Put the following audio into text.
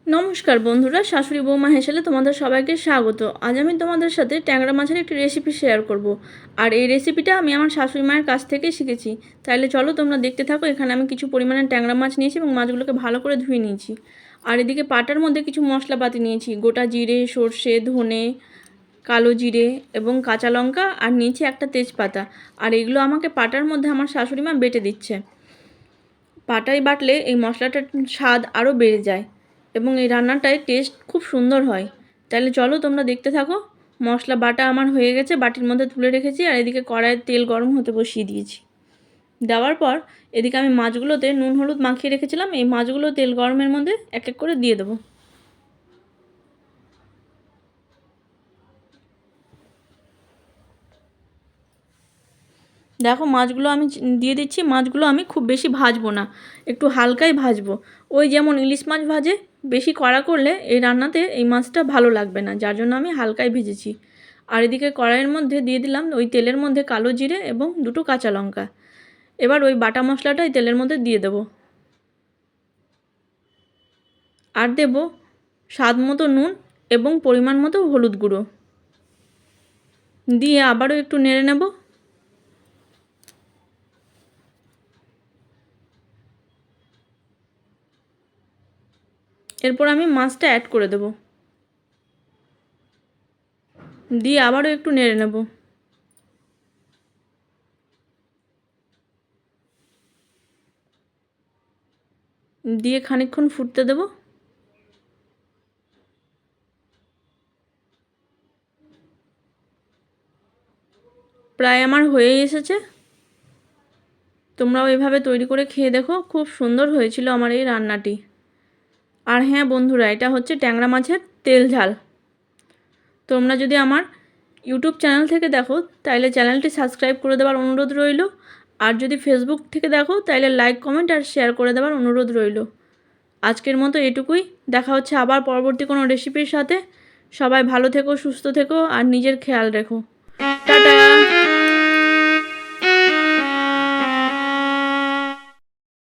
নমস্কার বন্ধুরা, শাশুড়ি বৌমা হেসেলে তোমাদের সবাইকে স্বাগত। আজ আমি তোমাদের সাথে ট্যাংরা মাছের একটি রেসিপি শেয়ার করব। আর এই রেসিপিটা আমি আমার শাশুড়ি মায়ের কাছ থেকেই শিখেছি। তাইলে চলো তোমরা দেখতে থাকো। এখানে আমি কিছু পরিমাণে ট্যাংরা মাছ নিয়েছি এবং মাছগুলোকে ভালো করে ধুয়ে নিয়েছি। আর এদিকে পাটার মধ্যে কিছু মশলাপাতি নিয়েছি, গোটা জিরে, সর্ষে, ধনে, কালো জিরে এবং কাঁচা লঙ্কা, আর নিয়েছি একটা তেজপাতা। আর এগুলো আমাকে পাটার মধ্যে আমার শাশুড়ি মা বেটে দিচ্ছে। পাটায় বাটলে এই মশলাটার স্বাদ আরও বেড়ে যায় এবং এই রান্নাটায় টেস্ট খুব সুন্দর হয়। তাহলে চলো তোমরা দেখতে থাকো। মশলা বাটা আমার হয়ে গেছে, বাটির মধ্যে তুলে রেখেছি। আর এদিকে কড়াইয়ে তেল গরম হতে বসিয়ে দিয়েছি। দেওয়ার পর এদিকে আমি মাছগুলোতে নুন হলুদ মাখিয়ে রেখেছিলাম, এই মাছগুলো তেল গরমের মধ্যে এক এক করে দিয়ে দেবো। দেখো মাছগুলো আমি দিয়ে দিচ্ছি। মাছগুলো আমি খুব বেশি ভাজবো না, একটু হালকাই ভাজবো। ওই যেমন ইলিশ মাছ ভাজে, বেশি কড়া করলে এই রান্নাতে এই মাছটা ভালো লাগবে না, যার জন্য আমি হালকাই ভেজেছি। আর এদিকে কড়াইয়ের মধ্যে দিয়ে দিলাম ওই তেলের মধ্যে কালো জিরে এবং দুটো কাঁচা লঙ্কা। এবার ওই বাটা মশলাটা এই তেলের মধ্যে দিয়ে দেবো। আর দেব স্বাদ মতো নুন এবং পরিমাণ মতো হলুদ গুঁড়ো দিয়ে আবারও একটু নেড়ে নেব। এরপর আমি মাছটা অ্যাড করে দেব, দিয়ে আবারও একটু নেড়ে নেব। দিয়ে খানিকক্ষণ ফুটতে দেব। প্রায় আমার হয়েই এসেছে। তোমরাও এভাবে তৈরি করে খেয়ে দেখো, খুব সুন্দর হয়েছিল আমার এই রান্নাটি। আর হ্যাঁ বন্ধুরা, এটা হচ্ছে ট্যাংরা মাছের তেল ঝাল। তোমরা যদি আমার ইউটিউব চ্যানেল থেকে দেখো তাহলে চ্যানেলটি সাবস্ক্রাইব করে দেওয়ার অনুরোধ রইল। আর যদি ফেসবুক থেকে দেখো তাহলে লাইক, কমেন্ট আর শেয়ার করে দেওয়ার অনুরোধ রইল। আজকের মতো এটুকুই। দেখা হচ্ছে আবার পরবর্তী কোনো রেসিপির সাথে। সবাই ভালো থেকো, সুস্থ থেকো আর নিজের খেয়াল রেখো।